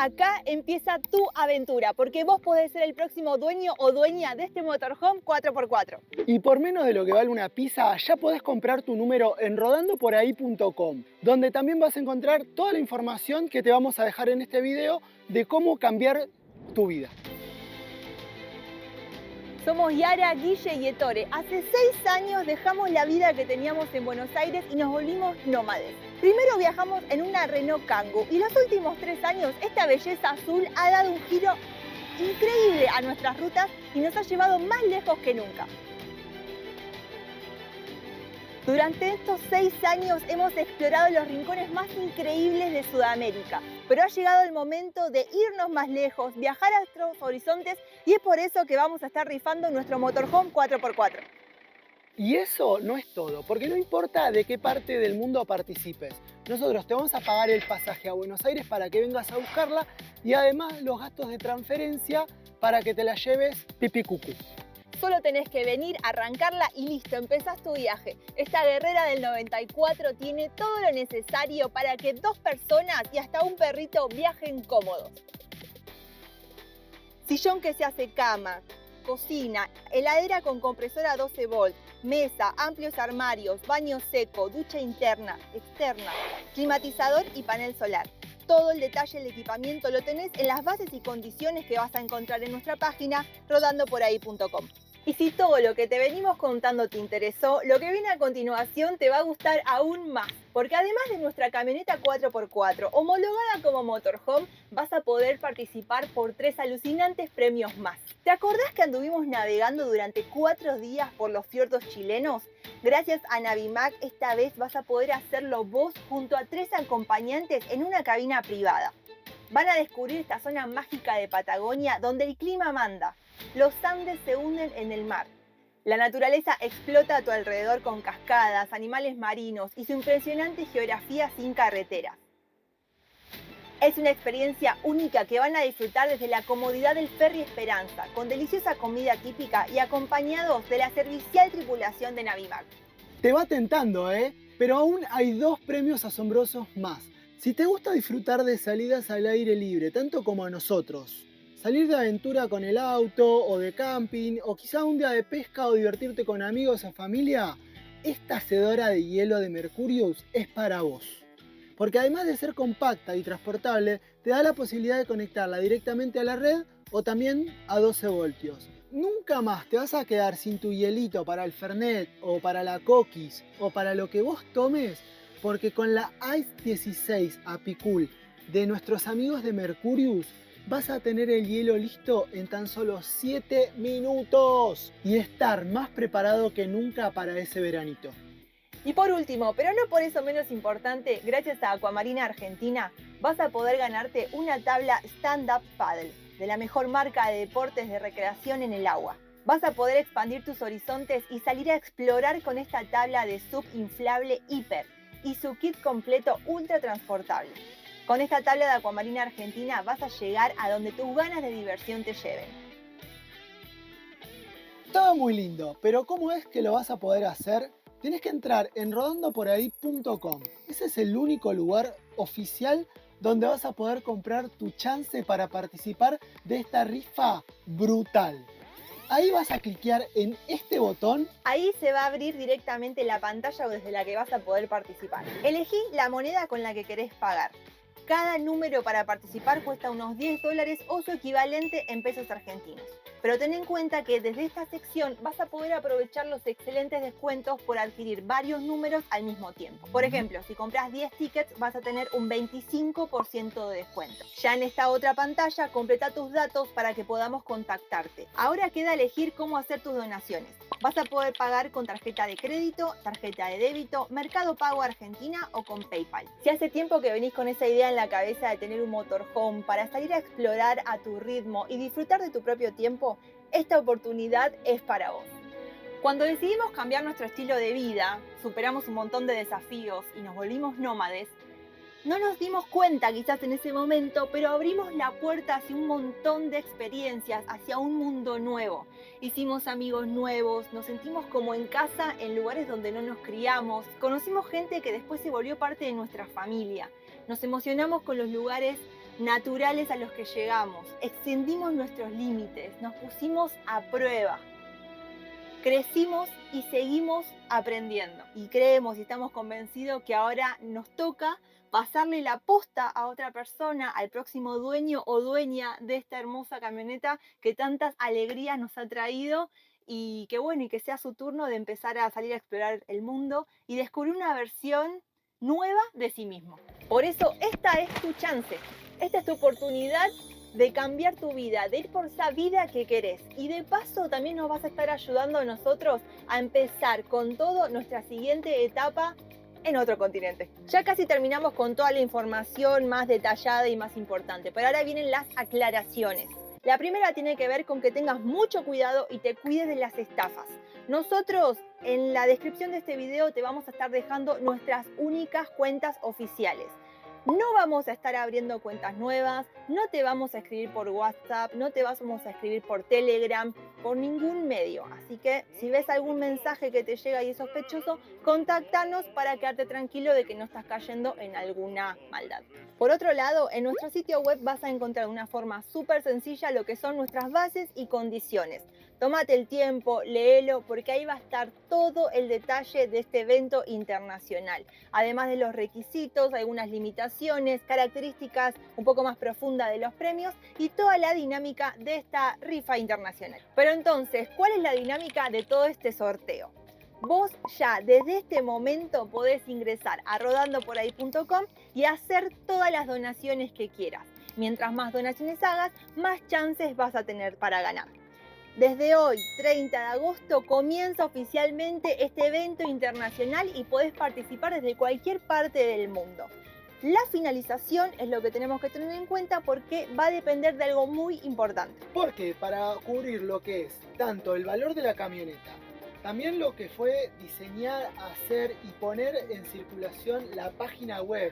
Acá empieza tu aventura, porque vos podés ser el próximo dueño o dueña de este motorhome 4x4. Y por menos de lo que vale una pizza, ya podés comprar tu número en rodandoporahí.com, donde también vas a encontrar toda la información que te vamos a dejar en este video de cómo cambiar tu vida. Somos Yara, Guille y Ettore. Hace 6 años dejamos la vida que teníamos en Buenos Aires y nos volvimos nómades. Primero viajamos en una Renault Kangoo y los últimos 3 años esta belleza azul ha dado un giro increíble a nuestras rutas y nos ha llevado más lejos que nunca. Durante estos 6 años hemos explorado los rincones más increíbles de Sudamérica, pero ha llegado el momento de irnos más lejos, viajar a otros horizontes y es por eso que vamos a estar rifando nuestro motorhome 4x4. Y eso no es todo, porque no importa de qué parte del mundo participes. Nosotros te vamos a pagar el pasaje a Buenos Aires para que vengas a buscarla y además los gastos de transferencia para que te la lleves pipi cucú. Solo tenés que venir, arrancarla y listo, empezás tu viaje. Esta guerrera del 94 tiene todo lo necesario para que 2 personas y hasta un perrito viajen cómodos. Sillón que se hace cama, cocina, heladera con compresora 12 volts, mesa, amplios armarios, baño seco, ducha interna, externa, climatizador y panel solar. Todo el detalle del equipamiento lo tenés en las bases y condiciones que vas a encontrar en nuestra página rodandoporahí.com. Y si todo lo que te venimos contando te interesó, lo que viene a continuación te va a gustar aún más. Porque además de nuestra camioneta 4x4 homologada como motorhome, vas a poder participar por 3 alucinantes premios más. ¿Te acordás que anduvimos navegando durante 4 días por los fiordos chilenos? Gracias a Navimac, esta vez vas a poder hacerlo vos junto a 3 acompañantes en una cabina privada. Van a descubrir esta zona mágica de Patagonia donde el clima manda. Los Andes se hunden en el mar. La naturaleza explota a tu alrededor con cascadas, animales marinos y su impresionante geografía sin carreteras. Es una experiencia única que van a disfrutar desde la comodidad del Ferry Esperanza, con deliciosa comida típica y acompañados de la servicial tripulación de Navimac. Te va tentando, pero aún hay 2 premios asombrosos más. Si te gusta disfrutar de salidas al aire libre, tanto como a nosotros, salir de aventura con el auto o de camping, o quizá un día de pesca o divertirte con amigos o familia, esta hacedora de hielo de Mercurius es para vos. Porque además de ser compacta y transportable, te da la posibilidad de conectarla directamente a la red o también a 12 voltios. Nunca más te vas a quedar sin tu hielito para el Fernet o para la Coquis o para lo que vos tomes, porque con la Ice 16 Apicool de nuestros amigos de Mercurius vas a tener el hielo listo en tan solo 7 minutos y estar más preparado que nunca para ese veranito. Y por último, pero no por eso menos importante, gracias a Aquamarina Argentina vas a poder ganarte una tabla stand-up paddle de la mejor marca de deportes de recreación en el agua. Vas a poder expandir tus horizontes y salir a explorar con esta tabla de sub inflable hiper y su kit completo ultra transportable. Con esta tabla de Aquamarina Argentina vas a llegar a donde tus ganas de diversión te lleven. Todo muy lindo, pero ¿cómo es que lo vas a poder hacer? Tienes que entrar en rodandoporahí.com. Ese es el único lugar oficial donde vas a poder comprar tu chance para participar de esta rifa brutal. Ahí vas a cliquear en este botón. Ahí se va a abrir directamente la pantalla desde la que vas a poder participar. Elegí la moneda con la que querés pagar. Cada número para participar cuesta unos $10 o su equivalente en pesos argentinos. Pero ten en cuenta que desde esta sección vas a poder aprovechar los excelentes descuentos por adquirir varios números al mismo tiempo. Por ejemplo, si compras 10 tickets vas a tener un 25% de descuento. Ya en esta otra pantalla completa tus datos para que podamos contactarte. Ahora queda elegir cómo hacer tus donaciones. Vas a poder pagar con tarjeta de crédito, tarjeta de débito, Mercado Pago Argentina o con PayPal. Si hace tiempo que venís con esa idea en la cabeza de tener un motorhome para salir a explorar a tu ritmo y disfrutar de tu propio tiempo, esta oportunidad es para vos. Cuando decidimos cambiar nuestro estilo de vida, superamos un montón de desafíos y nos volvimos nómades, no nos dimos cuenta quizás en ese momento, pero abrimos la puerta hacia un montón de experiencias, hacia un mundo nuevo. Hicimos amigos nuevos, nos sentimos como en casa en lugares donde no nos criamos, conocimos gente que después se volvió parte de nuestra familia. Nos emocionamos con los lugares naturales a los que llegamos, extendimos nuestros límites, nos pusimos a prueba, crecimos y seguimos aprendiendo. Y creemos y estamos convencidos que ahora nos toca pasarle la posta a otra persona, al próximo dueño o dueña de esta hermosa camioneta que tantas alegrías nos ha traído y que bueno, y que sea su turno de empezar a salir a explorar el mundo y descubrir una versión nueva de sí mismo. Por eso esta es tu chance, esta es tu oportunidad de cambiar tu vida, de ir por esa vida que querés. Y de paso también nos vas a estar ayudando a nosotros a empezar con todo nuestra siguiente etapa en otro continente. Ya casi terminamos con toda la información más detallada y más importante, pero ahora vienen las aclaraciones. La primera tiene que ver con que tengas mucho cuidado y te cuides de las estafas. Nosotros en la descripción de este video te vamos a estar dejando nuestras únicas cuentas oficiales. No vamos a estar abriendo cuentas nuevas, no te vamos a escribir por WhatsApp, no te vamos a escribir por Telegram, por ningún medio. Así que si ves algún mensaje que te llega y es sospechoso, contáctanos para quedarte tranquilo de que no estás cayendo en alguna maldad. Por otro lado, en nuestro sitio web vas a encontrar de una forma súper sencilla lo que son nuestras bases y condiciones. Tómate el tiempo, léelo, porque ahí va a estar todo el detalle de este evento internacional. Además de los requisitos, algunas limitaciones, características un poco más profundas de los premios y toda la dinámica de esta rifa internacional. Pero entonces, ¿cuál es la dinámica de todo este sorteo? Vos ya desde este momento podés ingresar a rodandoporahí.com y hacer todas las donaciones que quieras. Mientras más donaciones hagas, más chances vas a tener para ganar. Desde hoy, 30 de agosto, comienza oficialmente este evento internacional y podés participar desde cualquier parte del mundo. La finalización es lo que tenemos que tener en cuenta porque va a depender de algo muy importante. Porque para cubrir lo que es tanto el valor de la camioneta, también lo que fue diseñar, hacer y poner en circulación la página web,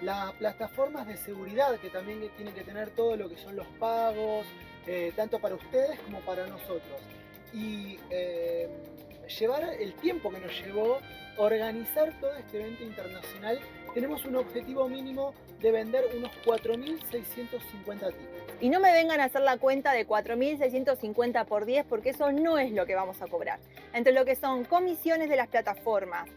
las plataformas de seguridad que también tienen que tener todo lo que son los pagos, tanto para ustedes como para nosotros. Y llevar el tiempo que nos llevó organizar todo este evento internacional, tenemos un objetivo mínimo de vender unos 4.650 tickets. Y no me vengan a hacer la cuenta de 4.650 por 10 porque eso no es lo que vamos a cobrar. Entre lo que son comisiones de las plataformas,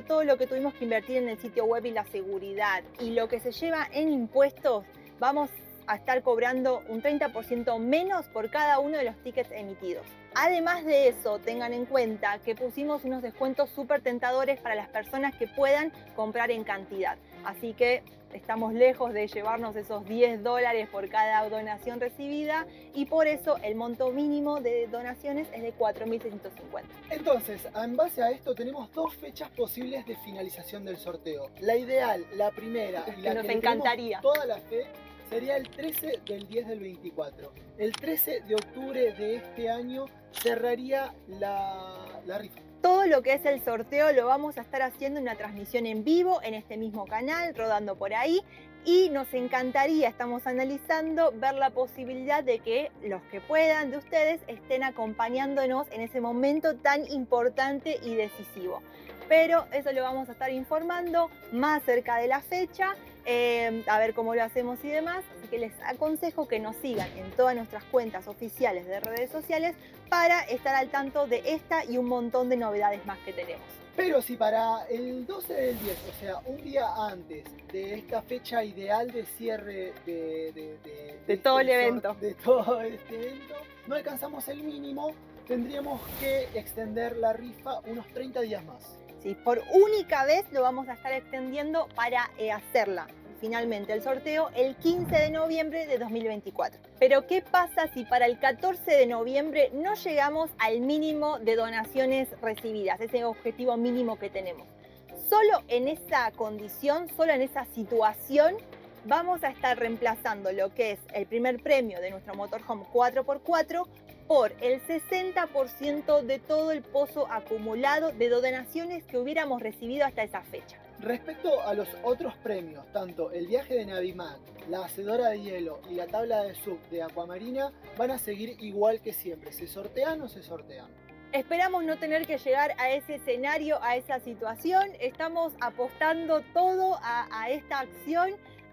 todo lo que tuvimos que invertir en el sitio web y la seguridad y lo que se lleva en impuestos, vamos a estar cobrando un 30% menos por cada uno de los tickets emitidos. Además de eso, tengan en cuenta que pusimos unos descuentos súper tentadores para las personas que puedan comprar en cantidad. Así que estamos lejos de llevarnos esos $10 por cada donación recibida y por eso el monto mínimo de donaciones es de 4.650. Entonces, en base a esto tenemos dos fechas posibles de finalización del sorteo. La ideal, la primera y la que nos que encantaría. Toda la fe sería el 13 del 10 del 24. El 13 de octubre de este año cerraría la rifa. Todo lo que es el sorteo lo vamos a estar haciendo en una transmisión en vivo en este mismo canal, Rodando por Ahí. Y nos encantaría, estamos analizando, ver la posibilidad de que los que puedan de ustedes estén acompañándonos en ese momento tan importante y decisivo. Pero eso lo vamos a estar informando más cerca de la fecha, a ver cómo lo hacemos y demás. Así que les aconsejo que nos sigan en todas nuestras cuentas oficiales de redes sociales para estar al tanto de esta y un montón de novedades más que tenemos. Pero si para el 12 del 10, o sea, un día antes de esta fecha ideal de cierre de todo el evento, no alcanzamos el mínimo, tendríamos que extender la rifa unos 30 días más. Sí, por única vez lo vamos a estar extendiendo para hacerla finalmente el sorteo el 15 de noviembre de 2024. Pero ¿qué pasa si para el 14 de noviembre no llegamos al mínimo de donaciones recibidas, ese objetivo mínimo que tenemos? Solo en esa condición, solo en esa situación, vamos a estar reemplazando lo que es el primer premio de nuestro motorhome 4x4 por el 60% de todo el pozo acumulado de donaciones que hubiéramos recibido hasta esa fecha. Respecto a los otros premios, tanto el viaje de Navimac, la hacedora de hielo y la tabla de sub de Aquamarina van a seguir igual que siempre. ¿Se sortean o se sortean? Esperamos no tener que llegar a ese escenario, a esa situación. Estamos apostando todo a esta acción,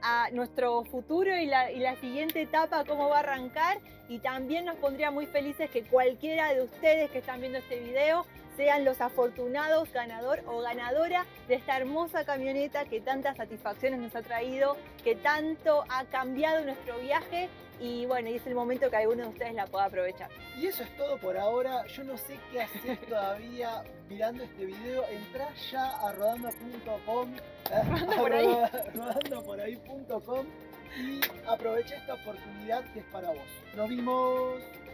a nuestro futuro y la siguiente etapa, cómo va a arrancar. Y también nos pondría muy felices que cualquiera de ustedes que están viendo este video sean los afortunados ganador o ganadora de esta hermosa camioneta que tantas satisfacciones nos ha traído, que tanto ha cambiado nuestro viaje. Y bueno, y es el momento que alguno de ustedes la pueda aprovechar. Y eso es todo por ahora. Yo no sé qué hacer todavía mirando este video. Entrá ya a rodando.com, rodandoporahí.com y aprovecha esta oportunidad que es para vos. Nos vimos.